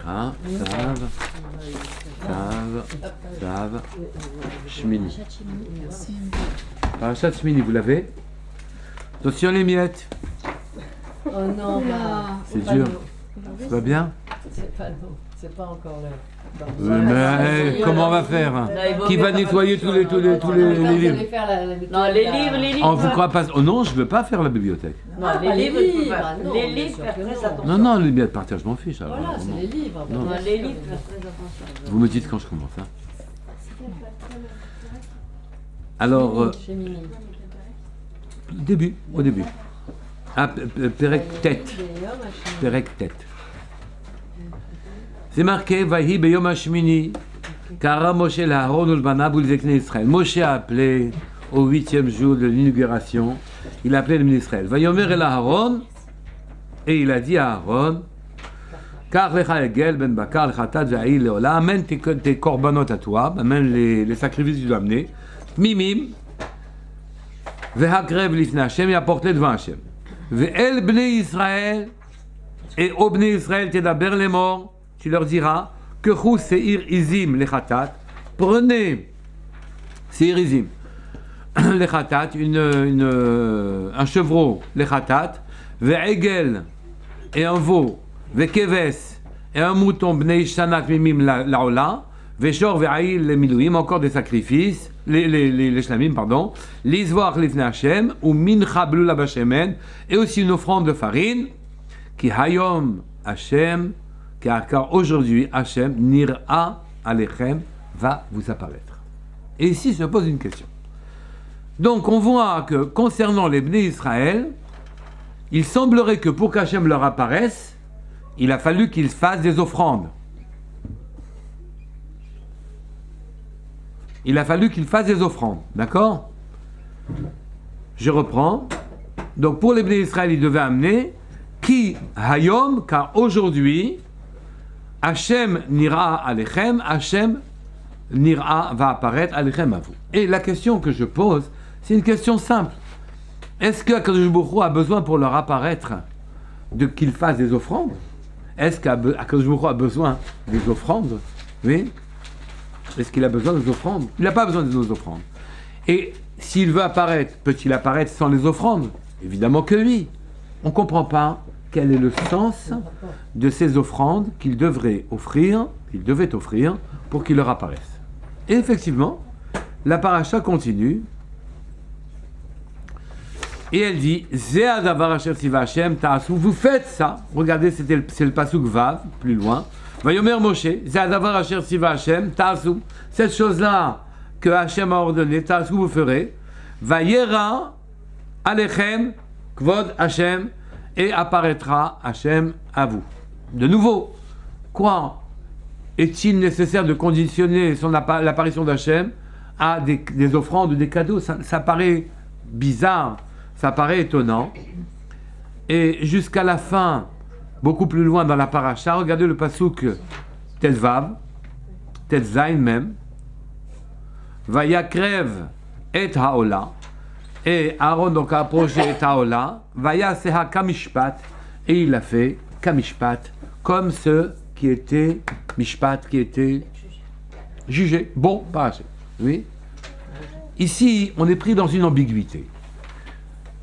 Hein, Tav, Shmini. Parachat Shmini, vous l'avez? Attention les miettes. Oh non, c'est dur. Ça va bien? C'est pas nous, c'est pas encore là. Mais comment on va faire hein? Qui va nettoyer tous les livres? Non, les livres. On vous croit pas? Oh non, je veux pas faire la bibliothèque. Non, les livres, les livres, faites très attention. Non, les miettes par terre, je m'en fiche. Alors, voilà, c'est les livres. Non, les livres, faites très attention. Vous me dites quand je commence. Hein. Alors, au début. Ah, Perek tête. Perek tête. C'est marqué, Vahi beyom hashmini, Kara Moshe l'Aaron ulbanav ulzeknei Israël. Moshe a appelé au 8e jour de l'inauguration, il a appelé le ministre Israël. Vayomer el Aaron, et il a dit à Aaron, Kar lecha egel ben bakar lechatat ve'aïl leola, amène tes korbanot à toi, amène les sacrifices que tu dois amener, mimim, ve'hakrev lifnei Hashem, et apporte-les devant Hashem. Ve'el bnei Israël, et au bnei Israël tedaber les morts, tu leur diras que chou seir izim lechatat, prenez seir izim lechatat, un chevreau lechatat, ve'egel et un veau, ve'keves et un mouton bnei shanat mimim laola, ve'shor ve'aïl le milouim, encore des sacrifices, les shlamim, pardon, l'izvoach lifnei Hashem, ou mincha blula bashemen, et aussi une offrande de farine, qui hayom Hashem, car aujourd'hui, Hachem, Nira Alechem, va vous apparaître. Et ici se pose une question. Donc on voit que concernant les Bnei Israël, il semblerait que pour qu'Hachem leur apparaisse, il a fallu qu'ils fassent des offrandes. Il a fallu qu'ils fassent des offrandes, d'accord? Je reprends. Donc pour les Bnei Israël, ils devaient amener Ki Hayom, car aujourd'hui, Hachem Nira Alechem, Hachem Nira va apparaître Alechem à vous. Et la question que je pose, c'est une question simple. Est-ce qu'Akadosh Baruch Hu a besoin pour leur apparaître qu'ils fassent des offrandes? Est-ce qu'Akadosh Baruch Hu a besoin des offrandes? Oui. Est-ce qu'il a besoin des offrandes? Il n'a pas besoin de nos offrandes. Et s'il veut apparaître, peut-il apparaître sans les offrandes? Évidemment que oui. On ne comprend pas quel est le sens de ces offrandes qu'il devait offrir pour qu'il leur apparaisse. Et effectivement, la paracha continue et elle dit Zeh hadavar asher tiva Hashem ta'asu. Vous faites ça. Regardez, c'est le pasuk Vav, plus loin. Vayomer Moshe Zeh hadavar asher tiva Hashem ta'asu. Cette chose-là que Hashem a ordonné, ta'asu, vous ferez. Vayera alechem kvod Hashem, et apparaîtra Hachem à vous. De nouveau, quoi est-il nécessaire de conditionner l'apparition d'Hachem à des offrandes ou des cadeaux? Ça paraît bizarre, ça paraît étonnant. Et jusqu'à la fin, beaucoup plus loin dans la paracha, regardez le pasuk Tetvav, Tetzain même, Vayakrev et haola. Et Aaron donc a approché Taola, Vaya Seha Kamishpat, et il a fait Kamishpat, comme ceux qui étaient Mishpat, qui étaient jugés. Bon, pas assez. Oui. Ici, on est pris dans une ambiguïté.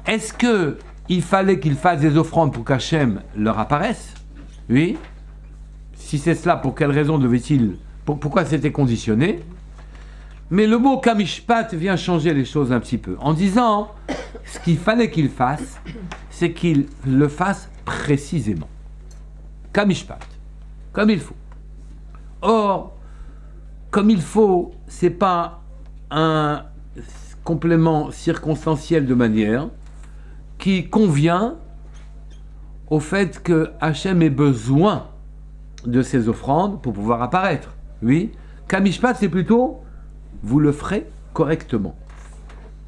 Est-ce qu'il fallait qu'ils fassent des offrandes pour qu'Hachem leur apparaisse? Oui. Si c'est cela, pour quelle raison devait-il, pourquoi c'était conditionné? Mais le mot Kamishpat vient changer les choses un petit peu, en disant, ce qu'il fallait qu'il fasse, c'est qu'il le fasse précisément. Kamishpat, comme il faut. Or, comme il faut, c'est pas un complément circonstanciel de manière qui convient au fait que Hachem ait besoin de ces offrandes pour pouvoir apparaître. Oui, Kamishpat, c'est plutôt vous le ferez correctement.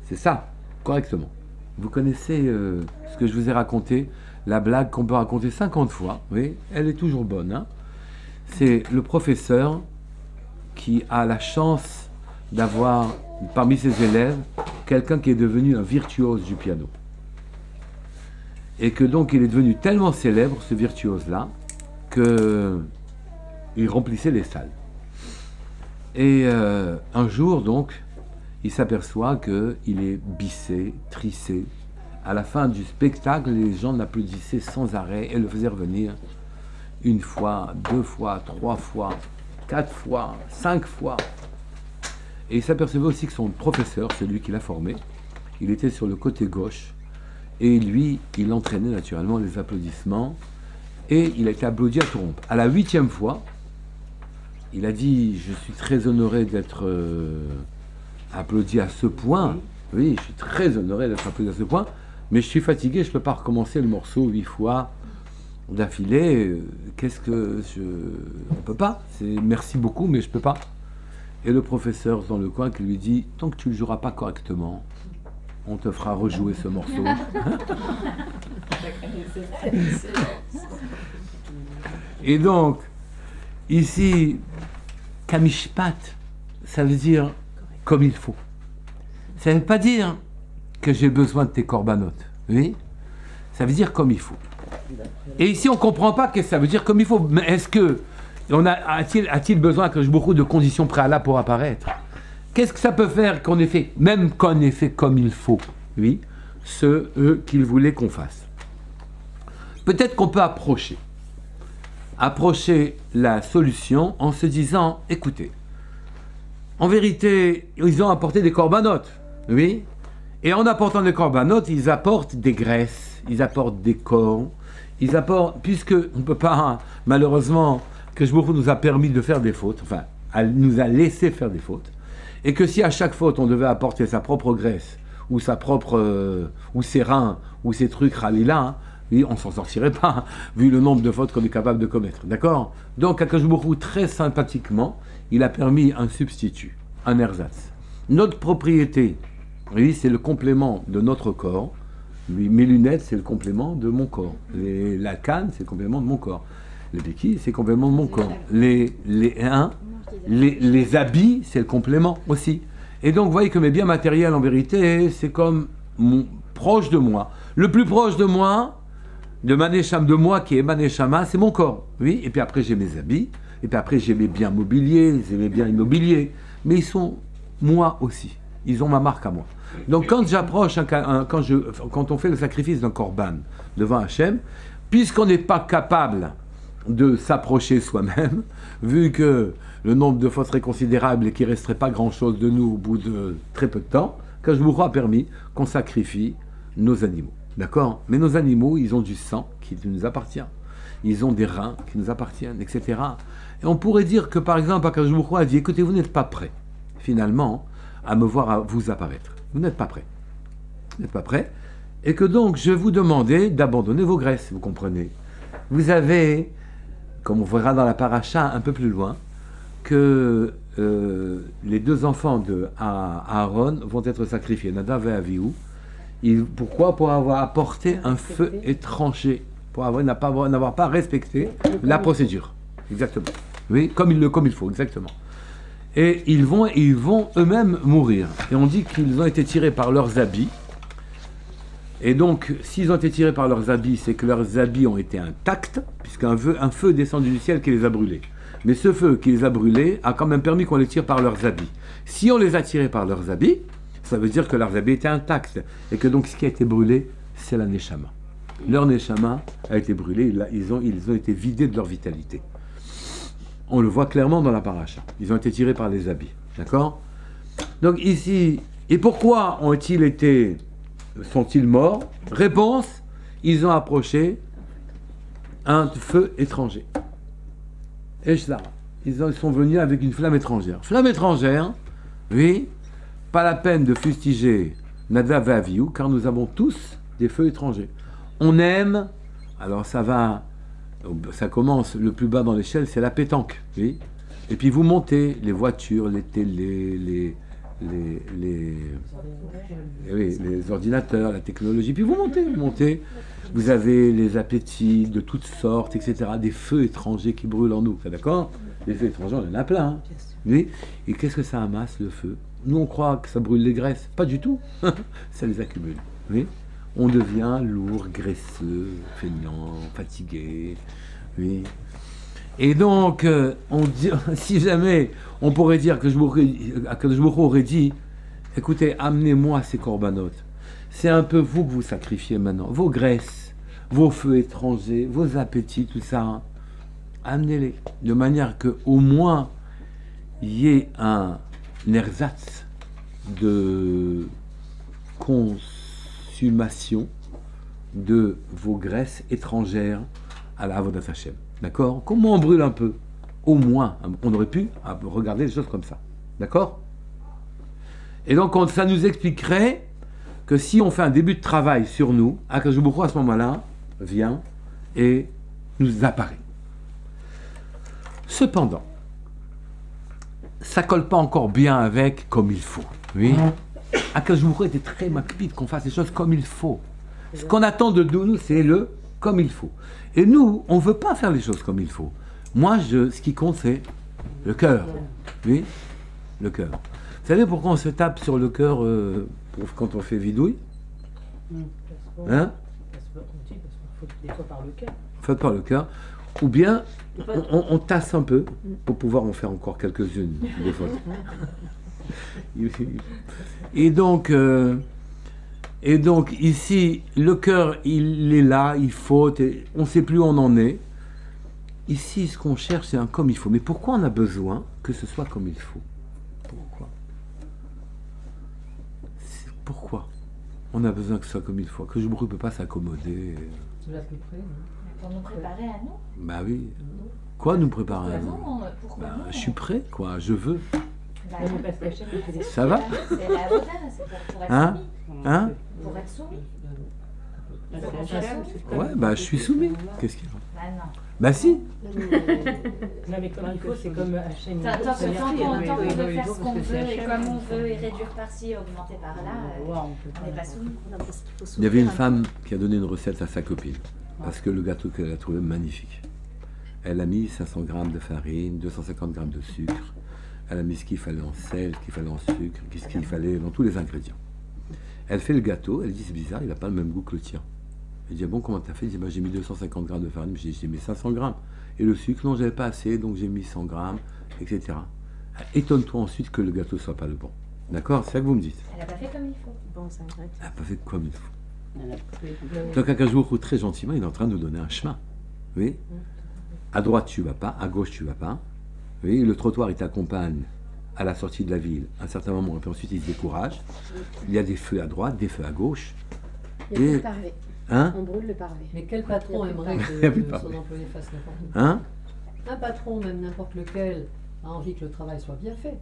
C'est ça, correctement. Vous connaissez ce que je vous ai raconté, la blague qu'on peut raconter 50 fois, oui, elle est toujours bonne. Hein. C'est le professeur qui a la chance d'avoir parmi ses élèves quelqu'un qui est devenu un virtuose du piano. Et que donc il est devenu tellement célèbre, ce virtuose-là, que il remplissait les salles. Et un jour, donc, il s'aperçoit qu'il est bissé, trissé. À la fin du spectacle, les gens l'applaudissaient sans arrêt et le faisaient revenir une fois, 2 fois, 3 fois, 4 fois, 5 fois. Et il s'apercevait aussi que son professeur, celui qui l'a formé, il était sur le côté gauche. Et lui, il entraînait naturellement les applaudissements. Et il a été applaudi à trompe. À la 8e fois, il a dit « Je suis très honoré d'être applaudi à ce point. Oui, je suis très honoré d'être applaudi à ce point. Mais je suis fatigué, je ne peux pas recommencer le morceau 8 fois d'affilée. Qu'est-ce que je... On ne peut pas. Merci beaucoup, mais je ne peux pas. » Et le professeur dans le coin qui lui dit « Tant que tu ne le joueras pas correctement, on te fera rejouer ce morceau. » Et donc, ici, kamishpat, ça veut dire comme il faut. Ça ne veut pas dire que j'ai besoin de tes corbanotes. Oui, ça veut dire comme il faut. Et ici, on ne comprend pas ce que ça veut dire comme il faut. Mais est-ce que a-t-il besoin que beaucoup de conditions préalables pour apparaître? Qu'est-ce que ça peut faire qu'on ait fait, même qu'on ait fait comme il faut? Oui, ce qu'il voulait qu'on fasse. Peut-être qu'on peut approcher la solution en se disant, écoutez, en vérité, ils ont apporté des corbanotes, oui, et en apportant des corbanotes, ils apportent des graisses, ils apportent des corps, ils apportent, puisque on ne peut pas, malheureusement, que Shbourou nous a permis de faire des fautes, enfin, nous a laissé faire des fautes, et que si à chaque faute on devait apporter sa propre graisse, ou sa propre, ou ses reins, ou ses trucs ralila, oui, on s'en sortirait pas, vu le nombre de fautes qu'on est capable de commettre, d'accord? Donc, Akadosh Baruch Hu, très sympathiquement, il a permis un substitut, un ersatz. Notre propriété, oui, c'est le complément de notre corps. Mes lunettes, c'est le complément de mon corps. La canne, c'est le complément de mon corps. Les béquilles, c'est le complément de mon corps. Les habits, c'est le complément aussi. Et donc, vous voyez que mes biens matériels, en vérité, c'est comme proche de moi. Le plus proche de moi, de Manesham, de moi qui est Maneshama, c'est mon corps. Oui, et puis après, j'ai mes habits. Et puis après, j'ai mes biens mobiliers, j'ai mes biens immobiliers. Mais ils sont moi aussi. Ils ont ma marque à moi. Donc, quand j'approche, quand on fait le sacrifice d'un korban devant Hachem, puisqu'on n'est pas capable de s'approcher soi-même, vu que le nombre de fois serait considérable et qu'il ne resterait pas grand-chose de nous au bout de très peu de temps, Akadosh a permis qu'on sacrifie nos animaux. D'accord? Mais nos animaux, ils ont du sang qui nous appartient. Ils ont des reins qui nous appartiennent, etc. Et on pourrait dire que, par exemple, Akadosh a dit, écoutez, vous n'êtes pas prêts, finalement, à me voir vous apparaître. Vous n'êtes pas prêts. Vous n'êtes pas prêts. Et que donc, je vais vous demander d'abandonner vos graisses, vous comprenez? Vous avez, comme on verra dans la paracha un peu plus loin, que les 2 enfants de Aaron vont être sacrifiés, Nadav et Avihu. Pourquoi? Pour avoir apporté un feu étranger, pour n'avoir pas respecté la procédure. Exactement. Oui, comme il faut, exactement. Et ils vont eux-mêmes mourir. Et on dit qu'ils ont été tirés par leurs habits. Et donc, s'ils ont été tirés par leurs habits, c'est que leurs habits ont été intacts, puisqu'un feu est descendu du ciel qui les a brûlés. Mais ce feu qui les a brûlés a quand même permis qu'on les tire par leurs habits. Si on les a tirés par leurs habits, ça veut dire que leurs habits étaient intacts. Et que donc ce qui a été brûlé, c'est la Neshama. Leur Neshama a été brûlé, ils ont été vidés de leur vitalité. On le voit clairement dans la paracha. Ils ont été tirés par les habits. D'accord? Donc ici, et pourquoi sont-ils morts? Réponse, ils ont approché un feu étranger. Et ça, ils sont venus avec une flamme étrangère. Flamme étrangère, oui, pas la peine de fustiger Nadav et Avihu, car nous avons tous des feux étrangers. On aime, alors ça commence le plus bas dans l'échelle, c'est la pétanque, oui. Et puis vous montez les voitures, les télés, les ordinateurs, la technologie, puis vous montez. Vous avez les appétits de toutes sortes, etc. Des feux étrangers qui brûlent en nous, d'accord? Les feux étrangers, on en a plein. Hein, oui. Et qu'est-ce que ça amasse, le feu? Nous, on croit que ça brûle les graisses. Pas du tout. Ça les accumule. Oui. On devient lourd, graisseux, feignant, fatigué. Oui. Et donc, on dit, si jamais on pourrait dire que je aurait dit, écoutez, amenez-moi ces corbanotes. C'est un peu vous que vous sacrifiez maintenant. Vos graisses, vos feux étrangers, vos appétits, tout ça. Amenez-les. De manière qu'au moins, il y ait un ersatz de consommation de vos graisses étrangères à la Avodat Hashem. D'accord? Comment on brûle un peu? Au moins, on aurait pu regarder les choses comme ça. D'accord? Et donc, ça nous expliquerait que si on fait un début de travail sur nous, Akadosh Baruch Hu, à ce moment-là, vient et nous apparaît. Cependant, ça ne colle pas encore bien avec comme il faut. Oui? Akadosh Baruch Hu était très macpide qu'on fasse les choses comme il faut. Ce qu'on attend de nous, c'est le comme il faut. Et nous, on ne veut pas faire les choses comme il faut. Moi, ce qui compte, c'est le cœur. Oui? Le cœur. Vous savez pourquoi on se tape sur le cœur quand on fait vidouille? Hein? Parce qu'on faut des fois par le cœur. Faites par le cœur. Ou bien, on tasse un peu pour pouvoir en faire encore quelques-unes. Des fois. Et donc, ici, le cœur, il est là, il faut, on ne sait plus où on en est. Ici, ce qu'on cherche, c'est un comme il faut. Mais pourquoi on a besoin que ce soit comme il faut? Pourquoi on a besoin que ce soit comme il faut? Que je ne peux pas s'accommoder. Tu l'as plus près, pour nous préparer à nous. Bah oui. Quoi nous préparer à nous? Pourquoi Bah, je suis prêt, quoi. Je veux. Bah, ça va? C'est la Avoda, c'est pour être hein? soumis. Hein? Pour être soumis. Ouais, bah je suis soumis. Qu'est-ce qu'il y a? Bah non. Bah si. Non mais comme il faut, c'est comme Hachem. Tant qu'on veut faire ce qu'on veut et comme on veut et réduire par-ci et augmenter par-là, on n'est pas soumis. Il y avait une femme qui a donné une recette à sa copine. Parce que le gâteau qu'elle a trouvé magnifique. Elle a mis 500 grammes de farine, 250 grammes de sucre. Elle a mis ce qu'il fallait en sel, ce qu'il fallait en sucre, ce qu'il fallait dans tous les ingrédients. Elle fait le gâteau, elle dit c'est bizarre, il n'a pas le même goût que le tien. Elle dit ah bon, comment t'as fait? Elle dit bah, j'ai mis 250 grammes de farine, j'ai mis 500 grammes. Et le sucre, non, j'avais pas assez, donc j'ai mis 100 grammes, etc. Étonne-toi ensuite que le gâteau soit pas le bon. D'accord? C'est ça que vous me dites. Elle n'a pas fait comme il faut. Bon, c'est vrai. Elle n'a pas fait comme il faut. Donc Akadosh Baruch Hu, très gentiment, il est en train de nous donner un chemin. Oui? À droite, tu vas pas, à gauche, tu vas pas. Oui, le trottoir, il t'accompagne à la sortie de la ville, à un certain moment, et puis ensuite, il se décourage. Il y a des feux à droite, des feux à gauche. Il y a plus de parvé. Hein? On brûle le parvé. Mais quel patron aimerait que son employé fasse n'importe quoi? Hein? Un patron, même n'importe lequel, a envie que le travail soit bien fait.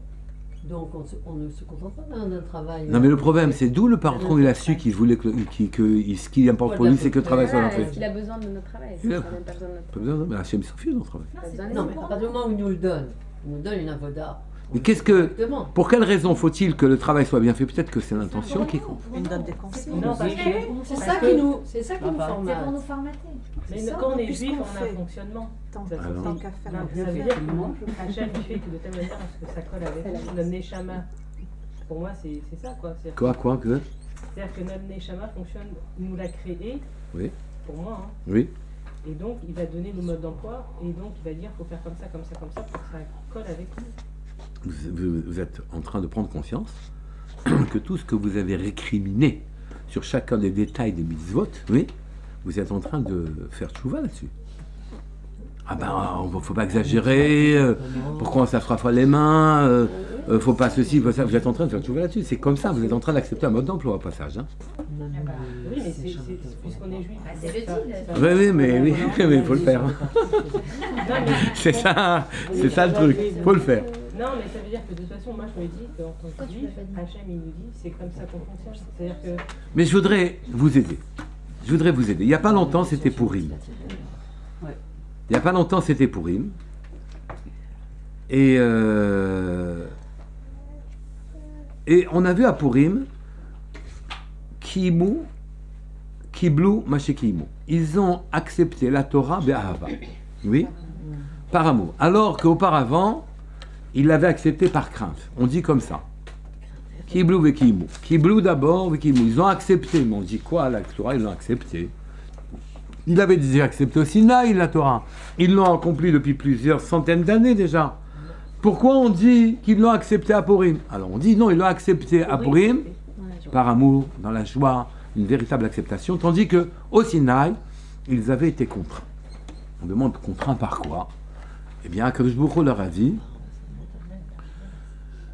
Donc on ne se contente pas d'un travail. Non mais le problème, c'est d'où le patron il a su qu'il voulait que ce qui importe pour lui, c'est que le travail soit bien fait. Est-ce qu'il a besoin de notre travail? Il a Même pas besoin de notre pas besoin, mais Hachem s'en fiche de notre travail. Non, mais à partir du moment où il nous le donne, il nous donne une avoda. Mais pour quelle raison faut-il que le travail soit bien fait? Peut-être que c'est l'intention qui compte. Une donne des conseils. Non, parce que c'est ça qui nous C'est pour formate. nous formater. mais quand on est juif, on a un fonctionnement. Tant Alors. qu'à faire. Ça veut dire que Hachem il fait que de telle manière parce que ça colle avec notre Neshama. Pour moi, c'est ça quoi. Quoi que? C'est-à-dire que notre Neshama fonctionne, il nous l'a créé. Oui. Pour moi. Hein. Oui. Et donc, il va donner le mode d'emploi. Et donc, il va dire faut faire comme ça, comme ça, comme ça, pour que ça colle avec nous. Vous êtes en train de prendre conscience que tout ce que vous avez récriminé sur chacun des détails des mitzvot, oui, vous êtes en train de faire tchouva là-dessus. Ah ben, il ne faut pas exagérer, pourquoi on se fera les mains, faut pas ceci, faut ça. Vous êtes en train de faire tchouva là-dessus, c'est comme ça, vous êtes en train d'accepter un mode d'emploi au passage. Hein. Oui, mais puisqu'on est juif. C'est le deal. Oui, mais il faut le faire. C'est ça le truc, il faut le faire. Non, mais ça veut dire que de toute façon, moi je me dis qu'en tant que juif, Hachem il nous dit c'est comme ça qu'on fonctionne. C'est-à-dire que. Mais je voudrais vous aider. Il n'y a pas longtemps, c'était Pourim. Il n'y a pas longtemps, c'était Pourim. Et on a vu à Pourim, Kiblu, Mashekimu. Ils ont accepté la Torah be'ahava. Oui, par amour. Alors qu'auparavant, ils l'avaient accepté par crainte. On dit comme ça. Kiblu vekimu. Kiblu d'abord, vekimu. Ils ont accepté. Mais on dit quoi, la Torah, ils l'ont accepté. Il avait déjà accepté au Sinaï la Torah. Ils l'ont accompli depuis plusieurs centaines d'années déjà. Pourquoi on dit qu'ils l'ont accepté à Purim? Alors on dit non, ils l'ont accepté à Purim par amour, dans la joie, une véritable acceptation, tandis que au Sinaï, ils avaient été contraints. On demande contraints par quoi? Eh bien, Akadosh Baruch Hu leur a dit,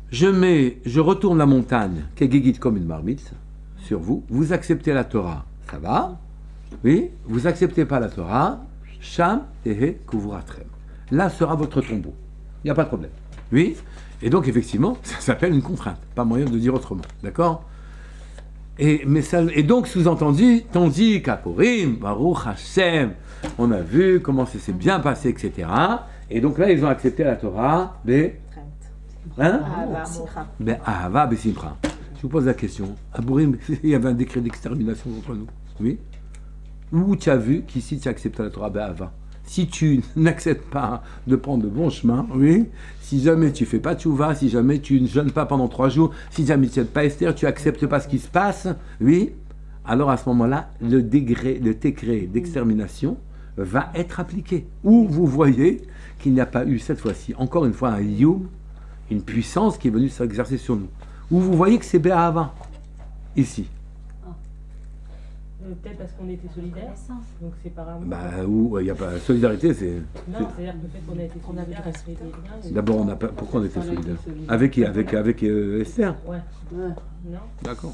je retourne la montagne, Kegigit comme une marmite, sur vous, vous acceptez la Torah, ça va? Oui, vous acceptez pas la Torah, Sham Tehe Kuvuratrem. Là sera votre tombeau. Il n'y a pas de problème. Oui, et donc effectivement, ça s'appelle une contrainte, pas moyen de dire autrement, d'accord? Et donc sous-entendu, tandis qu'à Purim, Baruch Hashem, on a vu comment ça s'est bien passé, etc. Et donc là, ils ont accepté la Torah, Ahava Besimcha. Je vous pose la question, à Purim, il y avait un décret d'extermination contre nous, oui? Où tu as vu qu'ici tu acceptes la Torah Ahava? Si tu n'acceptes pas de prendre le bon chemin, oui, si jamais tu fais pas tchouva, si jamais tu ne jeûnes pas pendant 3 jours, si jamais tu n'aides pas Esther, tu acceptes pas ce qui se passe, oui, alors à ce moment-là, le décret d'extermination va être appliqué. Ou vous voyez qu'il n'y a pas eu cette fois-ci, encore une fois, un Yom, une puissance qui est venue s'exercer sur nous. Ou vous voyez que c'est Be'ahava, ici. Peut-être parce qu'on était solidaires, donc c'est par amour. Il n'y a pas solidarité, c'est. Non, c'est-à-dire que le fait qu'on a été solidaires, ça fait des liens. D'abord, pourquoi on était solidaires? Avec qui? Avec Esther? Ouais. Non. D'accord.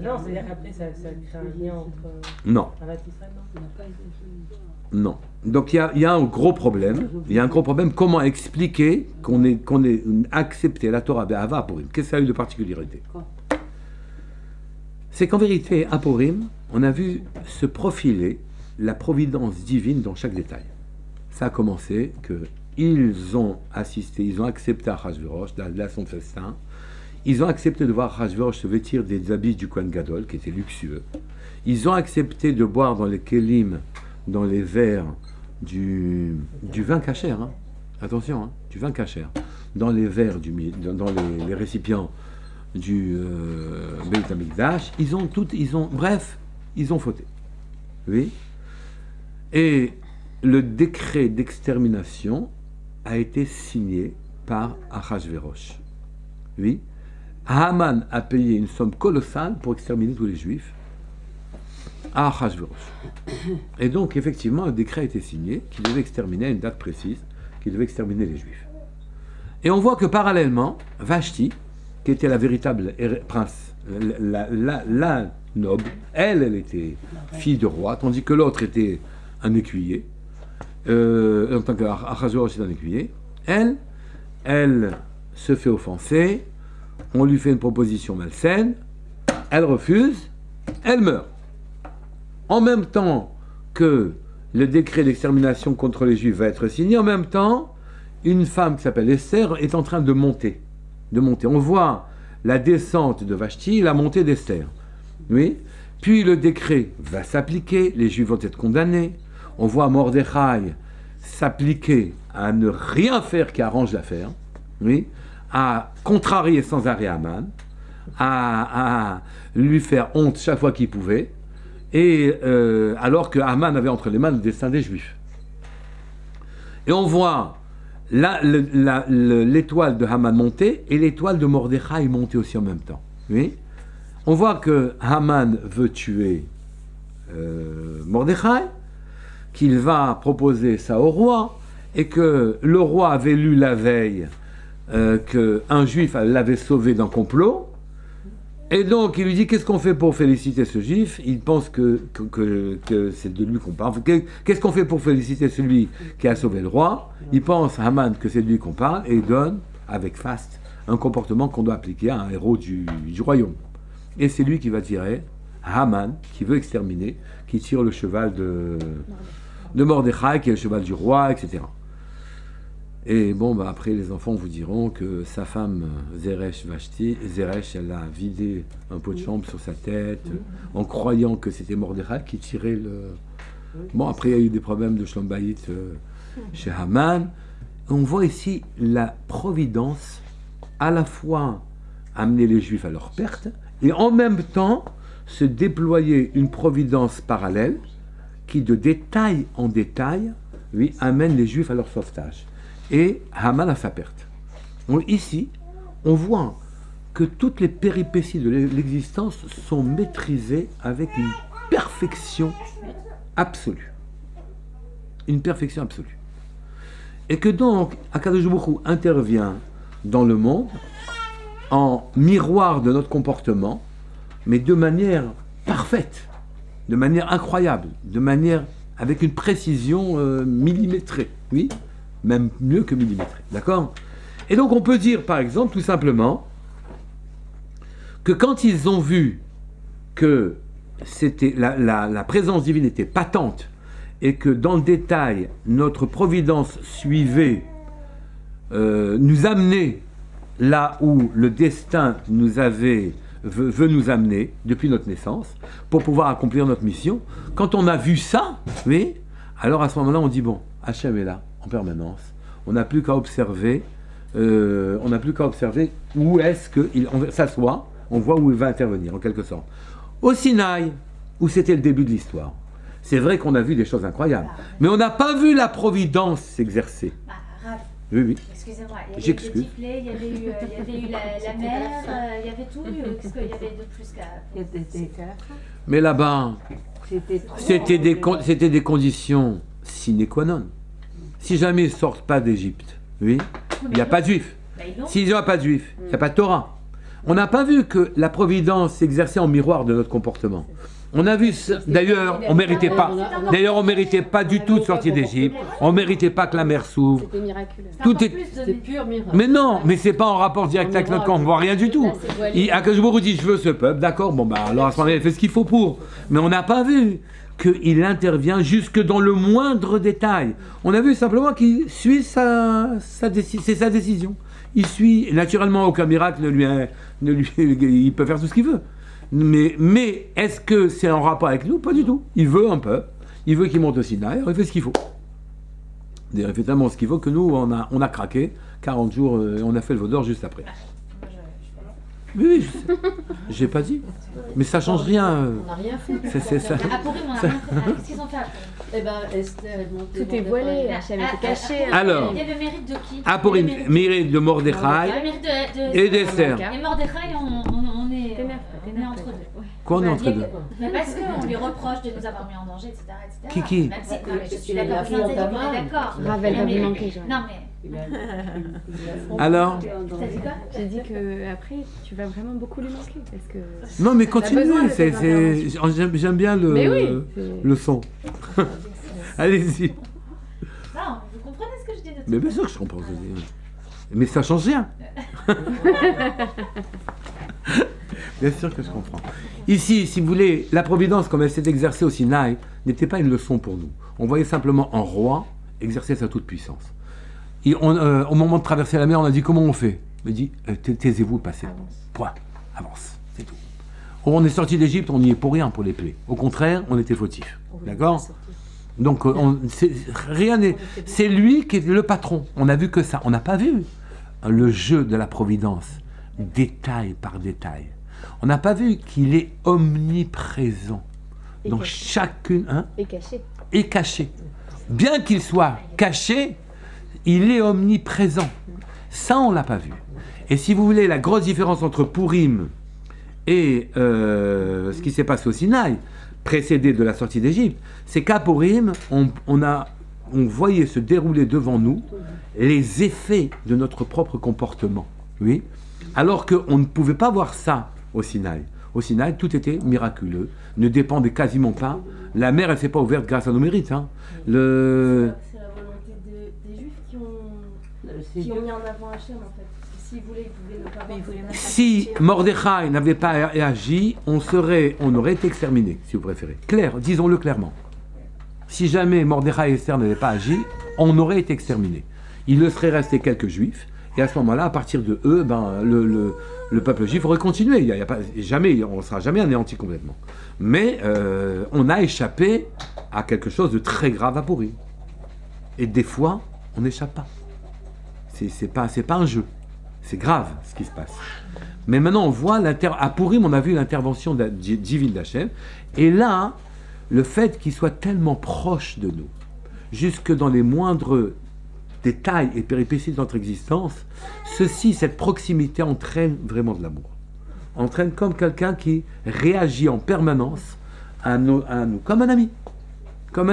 Non, c'est-à-dire qu'après, ça crée un lien entre. Non. Avec Israël, non. Non. Donc il y a un gros problème. Il y a un gros problème. Comment expliquer qu'on ait accepté la Torah Be'ahava pour Purim? Qu'est-ce que ça a eu de particularité? C'est qu'en vérité, à Purim, on a vu se profiler la providence divine dans chaque détail. Ça a commencé qu'ils ont assisté, ils ont accepté Achashverosh, là son festin. Ils ont accepté de voir Achashverosh se vêtir des habits du Kohen Gadol, qui étaient luxueux. Ils ont accepté de boire dans les kelim, dans les verres du vin kasher. Hein. Attention, hein, du vin kasher. Dans les verres, dans les récipients du Beit HaMikdash, ils ont fauté. Oui. Et le décret d'extermination a été signé par Achashverosh. Oui. Haman a payé une somme colossale pour exterminer tous les Juifs à Achashverosh. Et donc, effectivement, un décret a été signé qui devait exterminer à une date précise, qui devait exterminer les Juifs. Et on voit que parallèlement, Vashti, qui était la véritable prince, la noble, elle était fille de roi, tandis que l'autre était un écuyer, en tant qu'Achashverosh était un écuyer. Elle se fait offenser, on lui fait une proposition malsaine, elle refuse, elle meurt. En même temps que le décret d'extermination contre les Juifs va être signé, en même temps, une femme qui s'appelle Esther est en train de monter. On voit la descente de Vashti, la montée d'Esther. Oui. Puis le décret va s'appliquer, les Juifs vont être condamnés. On voit Mordechai s'appliquer à ne rien faire qui arrange l'affaire, oui, à contrarier sans arrêt Haman, à lui faire honte chaque fois qu'il pouvait, et alors que Haman avait entre les mains le destin des Juifs. Et on voit l'étoile de Haman monter et l'étoile de Mordechai monter aussi en même temps. Oui. On voit que Haman veut tuer Mordechai, qu'il va proposer ça au roi, et que le roi avait lu la veille qu'un juif l'avait sauvé d'un complot, et donc il lui dit qu'est-ce qu'on fait pour féliciter ce juif? Il pense que c'est de lui qu'on parle. Qu'est-ce qu'on fait pour féliciter celui qui a sauvé le roi? Il pense, Haman, que c'est de lui qu'on parle, et il donne, avec faste, un comportement qu'on doit appliquer à un héros du royaume. Et c'est lui qui va tirer, Haman, qui veut exterminer, qui tire le cheval de Mordechai, qui est le cheval du roi, etc. Et bon, après, les enfants vous diront que sa femme, Zeresh, elle a vidé un pot de chambre sur sa tête, en croyant que c'était Mordechai qui tirait le... Bon, après, il y a eu des problèmes de Shlom Bayit chez Haman. On voit ici la providence, à la fois amener les Juifs à leur perte, et en même temps se déployer une providence parallèle qui de détail en détail, oui, amène les Juifs à leur sauvetage. Et Haman à sa perte. Ici, on voit que toutes les péripéties de l'existence sont maîtrisées avec une perfection absolue. Une perfection absolue. Et que donc, Akadosh Baruch Hu intervient dans le monde en miroir de notre comportement, mais de manière parfaite, de manière incroyable, de manière avec une précision millimétrée, oui, même mieux que millimétrée, d'accord? Et donc on peut dire par exemple tout simplement que quand ils ont vu que c'était la présence divine était patente et que dans le détail notre providence suivait, nous amenait là où le destin veut nous amener depuis notre naissance pour pouvoir accomplir notre mission. Quand on a vu ça, oui, alors à ce moment-là on dit bon, Hachem est là en permanence, on n'a plus qu'à observer, où est-ce qu'il s'assoit, on voit où il va intervenir en quelque sorte. Au Sinaï, où c'était le début de l'histoire, c'est vrai qu'on a vu des choses incroyables, mais on n'a pas vu la providence s'exercer. Oui, oui. Excusez-moi, il y avait eu des typlets, il y avait eu la mer, il y avait tout. Qu'est-ce qu'il y avait de plus qu'à... Mais là-bas, c'était des conditions sine qua non. Si jamais ils ne sortent pas d'Égypte, oui, il n'y a pas de juifs. S'il n'y a pas de juifs, il n'y a pas de Torah. On n'a pas vu que la providence s'exerçait en miroir de notre comportement. On a vu, d'ailleurs, on méritait pas du tout de sortir d'Égypte. On méritait pas que la mer s'ouvre. C'était miraculeux. Tout est pur miracle. Mais non, mais c'est pas en rapport direct avec notre camp, on voit rien du tout. Akadosh Baruch Hu dit je veux ce peuple, d'accord, bon bah alors à ce moment-là il fait ce qu'il faut pour. Mais on n'a pas vu qu'il intervient jusque dans le moindre détail. On a vu simplement qu'il suit c'est sa décision. Il suit, naturellement aucun miracle il peut faire tout ce qu'il veut. Mais est-ce que c'est en rapport avec nous? Pas du tout. Il veut un peu. Il veut qu'il monte au Sinaï, il fait ce qu'il faut. D'ailleurs, il fait tellement ce qu'il faut que nous, on a craqué 40 jours, et on a fait le veau d'or juste après. Oui, je sais. J'ai pas dit. Mais ça change rien. On n'a rien fait. À Purim, on n'a rien fait. Qu'est-ce qu'ils ont fait après? Eh ben, Esther, elle montait. Tout est voilé, Hachem était caché. Alors, il y avait le mérite de qui? à Purim, mérite de Mordechai et d'Esther. Et Mordechai, on est entre deux. Quoi, on est entre deux? Mais parce qu'on lui reproche de nous avoir mis en danger, etc. Qui Même si, non, mais je suis d'accord, on est d'accord. Ravel va vous manquer, Joël. Non, mais... Alors? T'as dit quoi? J'ai dit que après tu vas vraiment beaucoup lui manquer parce que. Non mais continue, j'aime bien le son. Allez-y. Non, vous comprenez ce que je dis de tout. Mais bien sûr que je comprends ce que je dis. Mais ça change rien. Bien sûr que je comprends. Ici, si vous voulez, la providence, comme elle s'est exercée au Sinaï, n'était pas une leçon pour nous. On voyait simplement un roi exercer sa toute-puissance. Et au moment de traverser la mer, on a dit comment on fait? On a dit taisez-vous, passez. Point. Avance. C'est tout. On est sorti d'Égypte, on n'y est pour rien pour les plaies. Au contraire, on était fautifs. D'accord? Donc, rien n'est. C'est lui qui est le patron. On n'a vu que ça. On n'a pas vu le jeu de la providence, détail par détail. On n'a pas vu qu'il est omniprésent. Donc, chacune. Hein, et caché. Et caché. Bien qu'il soit caché, il est omniprésent. Ça, on ne l'a pas vu. Et si vous voulez, la grosse différence entre Purim et ce qui s'est passé au Sinaï, précédé de la sortie d'Égypte, c'est qu'à Purim, on voyait se dérouler devant nous les effets de notre propre comportement. Oui. Alors qu'on ne pouvait pas voir ça au Sinaï. Au Sinaï, tout était miraculeux, ne dépendait quasiment pas. La mer, elle ne s'est pas ouverte grâce à nos mérites. Hein. C'est la volonté des Juifs qui ont mis en avant Hachem, en fait. S'ils voulaient, ils pouvaient ne pas voir. Si Mordechai n'avait pas agi, on aurait été exterminés, si vous préférez. Clair, disons-le clairement. Si jamais Mordechai et Esther n'avaient pas agi, on aurait été exterminés. Il ne serait resté quelques Juifs, et à ce moment-là, à partir de eux, le peuple juif aurait continué. On ne sera jamais anéanti complètement. Mais on a échappé à quelque chose de très grave à Purim. Et des fois, on n'échappe pas. C'est pas un jeu. C'est grave ce qui se passe. Mais maintenant, on voit à Purim, on a vu l'intervention divine d'Hachem. Et là, le fait qu'il soit tellement proche de nous, jusque dans les moindres détails et péripéties de notre existence, cette proximité entraîne vraiment de l'amour. Entraîne comme quelqu'un qui réagit en permanence à nous, comme un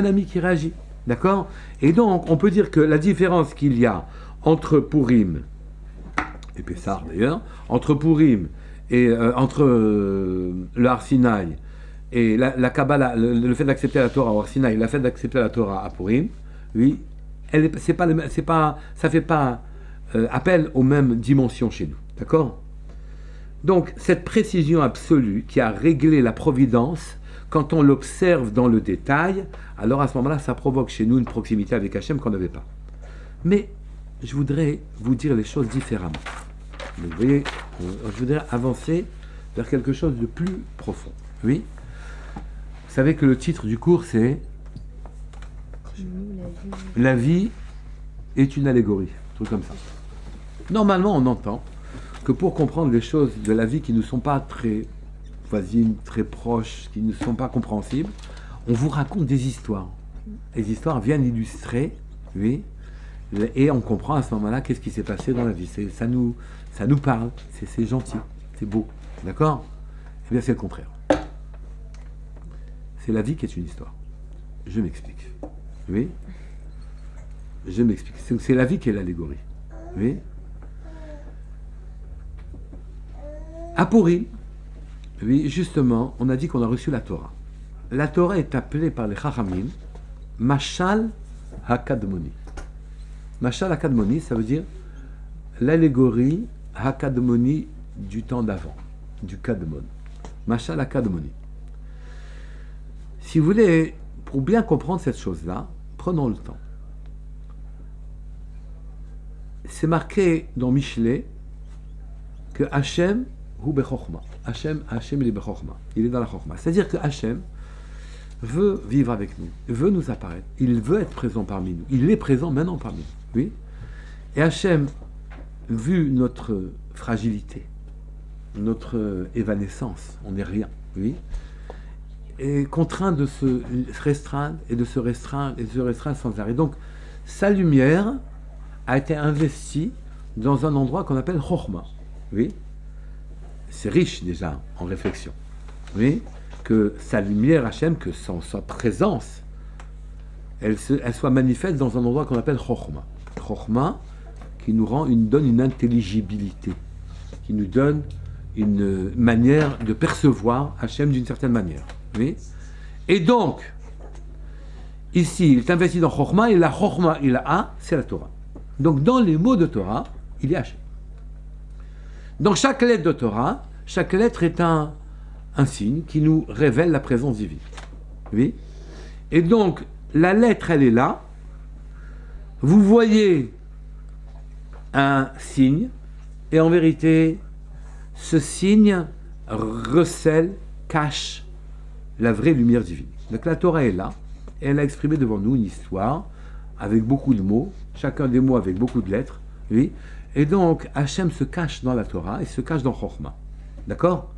ami qui réagit. D'accord? Et donc, on peut dire que la différence qu'il y a entre Purim et Pessah d'ailleurs, entre Purim et entre le Har Sinaï et la Kabbalah, le fait d'accepter la Torah au Har Sinaï, le fait d'accepter la Torah à Purim, oui, ça fait pas appel aux mêmes dimensions chez nous. D'accord? Donc, cette précision absolue qui a réglé la providence, quand on l'observe dans le détail, alors à ce moment-là, ça provoque chez nous une proximité avec Hachem qu'on n'avait pas. Mais je voudrais vous dire les choses différemment. Donc, vous voyez, je voudrais avancer vers quelque chose de plus profond. Oui? Vous savez que le titre du cours, c'est « La vie est une allégorie », un truc comme ça. Normalement, on entend que pour comprendre les choses de la vie qui ne sont pas très voisines, très proches, qui ne sont pas compréhensibles, on vous raconte des histoires. Les histoires viennent illustrer, oui, et on comprend à ce moment-là qu'est-ce qui s'est passé dans la vie. Ça nous parle, c'est gentil, c'est beau, d'accord? Eh bien, c'est le contraire. C'est la vie qui est une histoire. Je m'explique. Oui? Je m'explique. C'est la vie qui est l'allégorie. Oui? À Purim, oui, justement, on a dit qu'on a reçu la Torah. La Torah est appelée par les Chachamim Mashal HaKadmoni. Mashal HaKadmoni, ça veut dire l'allégorie HaKadmoni du temps d'avant, du Kadmon. Mashal HaKadmoni. Si vous voulez, pour bien comprendre cette chose-là, prenons le temps. C'est marqué dans Michelet que Hachem hu bechokma. Hachem il est bechokma. Il est dans la chokma. C'est-à-dire que Hachem veut vivre avec nous, veut nous apparaître, il veut être présent parmi nous. Il est présent maintenant parmi nous. Oui? Et Hachem, vu notre fragilité, notre évanescence, on n'est rien, oui, est contraint de se restreindre et de se restreindre et de se restreindre sans arrêt. Donc, sa lumière a été investie dans un endroit qu'on appelle Chokhmah. Oui? C'est riche déjà en réflexion. Oui? Que sa lumière, Hachem, que sa présence, elle soit manifeste dans un endroit qu'on appelle Chokhmah. Chokhmah qui nous donne une intelligibilité, qui nous donne une manière de percevoir Hachem d'une certaine manière. Oui? Et donc, ici, il est investi dans Chokhmah, et la Chokhmah, c'est la Torah. Donc, dans les mots de Torah, il y a Hachem. Dans chaque lettre de Torah, chaque lettre est un signe qui nous révèle la présence divine. Oui? Et donc, la lettre, elle est là. Vous voyez un signe, et en vérité, ce signe recèle, cache la vraie lumière divine. Donc la Torah est là, et elle a exprimé devant nous une histoire avec beaucoup de mots, chacun des mots avec beaucoup de lettres, oui. Et donc Hachem se cache dans la Torah et se cache dans Chokhmah. D'accord?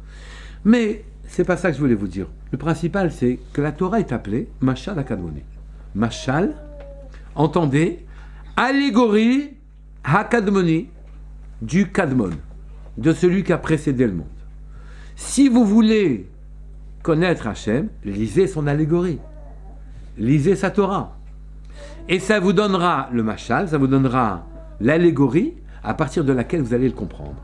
Mais c'est pas ça que je voulais vous dire. Le principal, c'est que la Torah est appelée Mashal HaKadmoni. Mashal, entendez, allégorie HaKadmoni, du Kadmon, de celui qui a précédé le monde. Si vous voulez connaître Hachem, lisez son allégorie, lisez sa Torah, et ça vous donnera le mashal, ça vous donnera l'allégorie à partir de laquelle vous allez le comprendre.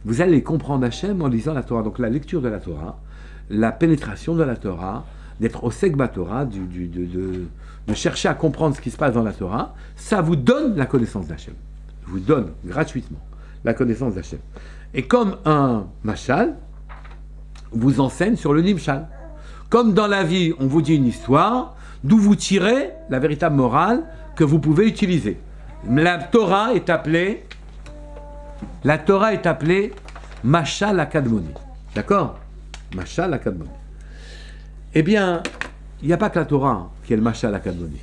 Vous allez comprendre Hachem en lisant la Torah. Donc la lecture de la Torah, la pénétration de la Torah, d'être au Segba Torah, de chercher à comprendre ce qui se passe dans la Torah, ça vous donne la connaissance d'Hachem. Vous donne gratuitement la connaissance d'Hachem. Et comme un mashal vous enseigne sur le nimshal. Comme dans la vie, on vous dit une histoire, d'où vous tirez la véritable morale que vous pouvez utiliser. La Torah est appelée Mashal HaKadmoni. D'accord? Mashal HaKadmoni. Eh bien, il n'y a pas que la Torah qui est le Mashal HaKadmoni.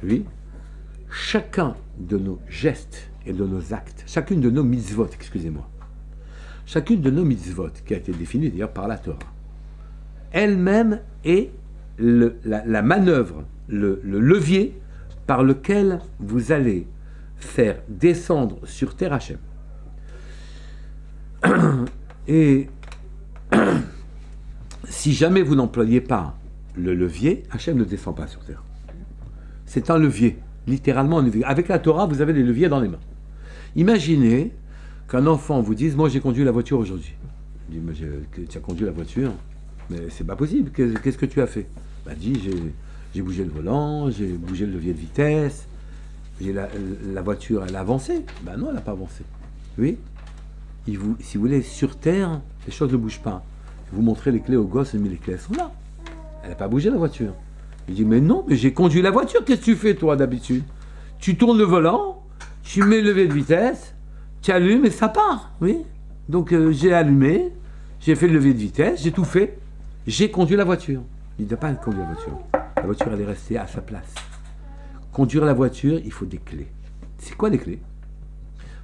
Oui. Chacun de nos gestes et de nos actes, chacune de nos mitzvot, excusez-moi, chacune de nos mitzvot, qui a été définie d'ailleurs par la Torah, elle-même est la manœuvre, le levier par lequel vous allez faire descendre sur terre Hachem. Et si jamais vous n'employez pas le levier, Hachem ne descend pas sur terre. C'est un levier, littéralement un levier. Avec la Torah, vous avez les leviers dans les mains. Imaginez qu'un enfant vous dise « Moi, j'ai conduit la voiture aujourd'hui. » Il dit « Tu as conduit la voiture ? Mais c'est pas possible. Qu'est-ce que tu as fait ?» Il dit « J'ai bougé le volant, j'ai bougé le levier de vitesse. La voiture, elle a avancé. » Ben non, elle n'a pas avancé. Oui. Si vous voulez, sur terre, les choses ne bougent pas. Vous montrez les clés au gosse, mais les clés sont là. Elle n'a pas bougé la voiture. Il dit, mais non, mais j'ai conduit la voiture, qu'est-ce que tu fais toi d'habitude? Tu tournes le volant, tu mets le levier de vitesse, tu allumes et ça part, oui. Donc j'ai allumé, j'ai fait le levier de vitesse, j'ai tout fait, j'ai conduit la voiture. Il n'a pas conduit la voiture. La voiture, elle est restée à sa place. Conduire la voiture, il faut des clés. C'est quoi des clés?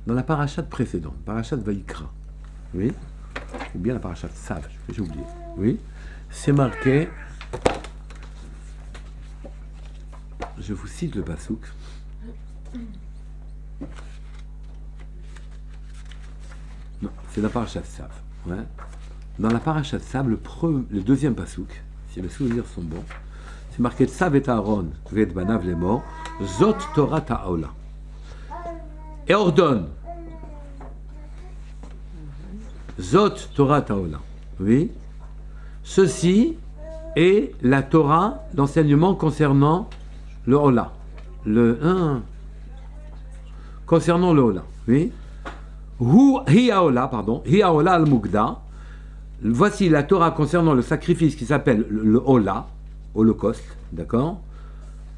Dans la parachate précédente, parachate Vaïkra, oui, ou bien la parachate Sav, j'ai oublié, oui, c'est marqué, je vous cite le pasouk, non, c'est la parachate Sav, ouais. Dans la parachate Sav, le deuxième pasouk, si mes souvenirs sont bons, c'est marqué Sav et Aaron, Ved Banav les morts, Zot Torah Ta'ola. Et ordonne Zot Torah Ta'ola. Oui. Ceci est la Torah, l'enseignement concernant le Ola. Concernant le Ola. Oui. Hi Haola, pardon. Hi Haola al-Mugda. Voici la Torah concernant le sacrifice qui s'appelle le Ola, Holocauste. D'accord.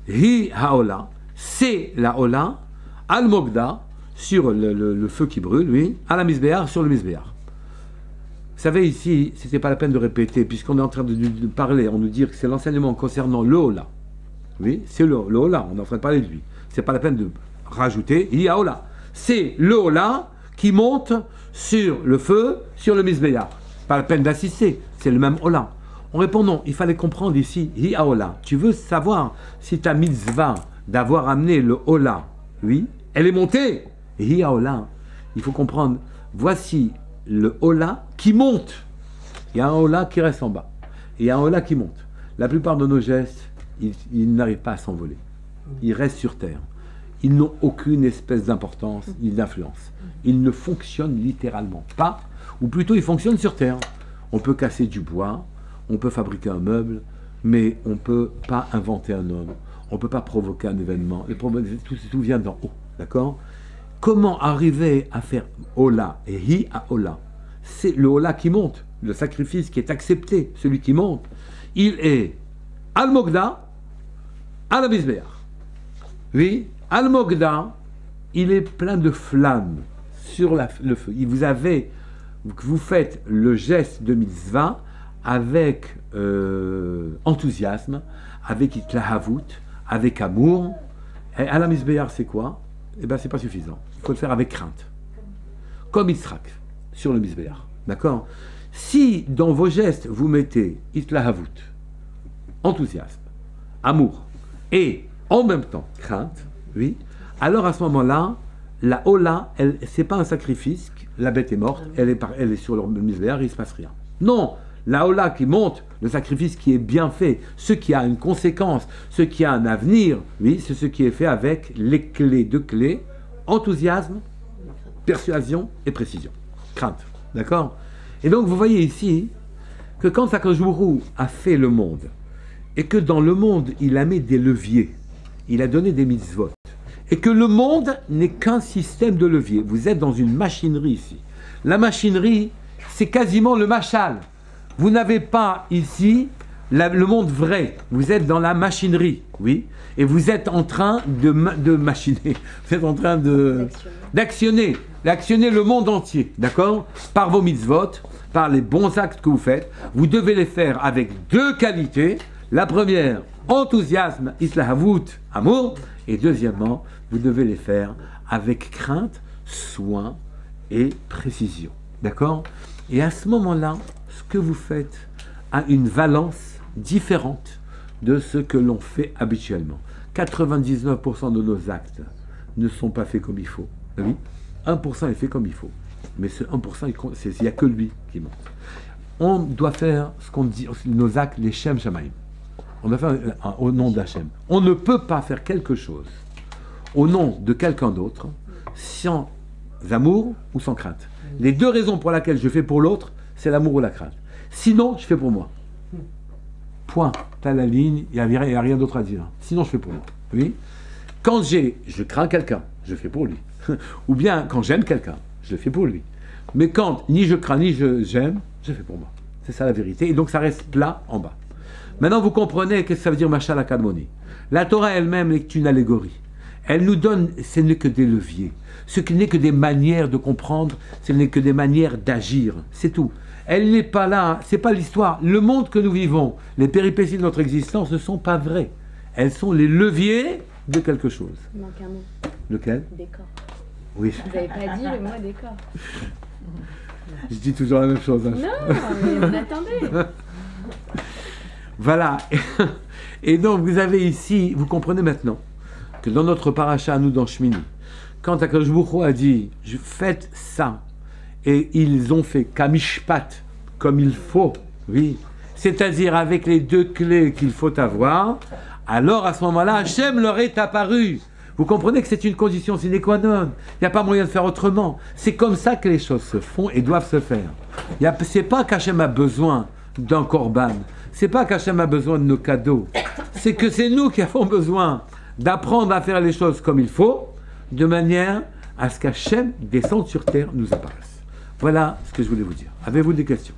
Hi Haola. C'est la Ola al-Mugda. Sur le feu qui brûle, oui, à la misbéar, sur le misbéar. Vous savez, ici, c'était pas la peine de répéter, puisqu'on est en train de parler, on nous dit que c'est l'enseignement concernant le Ola. Oui, c'est le Ola, on est en train de parler de lui. C'est pas la peine de rajouter, il y a Ola. C'est le Ola qui monte sur le feu, sur le misbéar. Pas la peine d'assister, c'est le même Ola. On répond non, il fallait comprendre ici, hi Ola. Tu veux savoir si ta mitzvah d'avoir amené le Ola, oui, elle est montée. Hi Haola, il faut comprendre, voici le Ola qui monte. Il y a un Ola qui reste en bas. Et il y a un Ola qui monte. La plupart de nos gestes, ils n'arrivent pas à s'envoler. Ils restent sur terre. Ils n'ont aucune espèce d'importance ni d'influence. Ils ne fonctionnent littéralement pas, ou plutôt ils fonctionnent sur terre. On peut casser du bois, on peut fabriquer un meuble, mais on ne peut pas inventer un homme. On ne peut pas provoquer un événement. Tout vient d'en haut. D'accord? Comment arriver à faire Ola et Hi à Ola? C'est le Ola qui monte, le sacrifice qui est accepté, celui qui monte. Il est Al-Mogda, Al-Misbéar. Oui, Al-Mogda, il est plein de flammes sur le feu. Vous faites le geste de mitzvah avec enthousiasme, avec itlahavut, avec amour. Et Al-Misbéar, c'est quoi? Eh bien, c'est pas suffisant. Il faut le faire avec crainte. Comme Yitzhak, sur le misbéar. D'accord? Si dans vos gestes, vous mettez itlahavut, enthousiasme, amour, et en même temps crainte, oui, alors à ce moment-là, la Ola, c'est pas un sacrifice, la bête est morte, elle est sur le misbéar, il ne se passe rien. Non! La Ola qui monte, le sacrifice qui est bien fait, ce qui a une conséquence, ce qui a un avenir, oui, c'est ce qui est fait avec les clés de clés, enthousiasme, persuasion et précision. Crainte. D'accord? Et donc vous voyez ici que quand Akadosh Baruch Hu a fait le monde, et que dans le monde il a mis des leviers, il a donné des mitzvot, et que le monde n'est qu'un système de leviers. Vous êtes dans une machinerie ici. La machinerie, c'est quasiment le machal. Vous n'avez pas ici le monde vrai. Vous êtes dans la machinerie, oui. Et vous êtes en train de machiner. Vous êtes en train d'actionner le monde entier, d'accord? Par vos mitzvot, par les bons actes que vous faites. Vous devez les faire avec deux qualités. La première, enthousiasme, islahavut, amour. Et deuxièmement, vous devez les faire avec crainte, soin et précision, d'accord? Et à ce moment-là, ce que vous faites a une valence différente de ce que l'on fait habituellement. 99% de nos actes ne sont pas faits comme il faut. Oui, 1% est fait comme il faut. Mais ce 1%, il n'y a que lui qui monte. On doit faire ce qu'on dit, nos actes, les Shem Shamaim. On doit faire au nom d'Hachem. On ne peut pas faire quelque chose au nom de quelqu'un d'autre sans amour ou sans crainte. Les deux raisons pour lesquelles je fais pour l'autre, c'est l'amour ou la crainte. Sinon, je fais pour moi. Point. T'as la ligne, il n'y a rien d'autre à dire. Sinon, je fais pour moi. Oui. Quand je crains quelqu'un, je fais pour lui. Ou bien, quand j'aime quelqu'un, je le fais pour lui. Mais quand ni je crains ni j'aime, je fais pour moi. C'est ça la vérité. Et donc, ça reste plat en bas. Maintenant, vous comprenez qu'est-ce que ça veut dire Mashal HaKadmoni. La Torah elle-même est une allégorie. Elle nous donne, ce n'est que des leviers. Ce n'est que des manières de comprendre, ce n'est que des manières d'agir. C'est tout. Elle n'est pas là, c'est pas l'histoire. Le monde que nous vivons, les péripéties de notre existence ne sont pas vraies. Elles sont les leviers de quelque chose. Il manque un mot. Lequel? Décor. Oui. Vous n'avez pas dit le mot décor. Je dis toujours la même chose. Hein. Non, mais on attendait. Voilà. Et donc, vous avez ici, vous comprenez maintenant, que dans notre paracha, nous, dans Shmini, quand Akadosh Baruch Hu a dit, faites ça, et ils ont fait kamishpat, comme il faut, oui, c'est-à-dire avec les deux clés qu'il faut avoir, alors à ce moment-là, Hachem leur est apparu. Vous comprenez que c'est une condition sine qua non. Il n'y a pas moyen de faire autrement. C'est comme ça que les choses se font et doivent se faire. C'est pas qu'Hachem a besoin d'un korban. C'est pas qu'Hachem a besoin de nos cadeaux. C'est que c'est nous qui avons besoin d'apprendre à faire les choses comme il faut, de manière à ce qu'Hachem descende sur terre, nous apparaisse. Voilà ce que je voulais vous dire. Avez-vous des questions?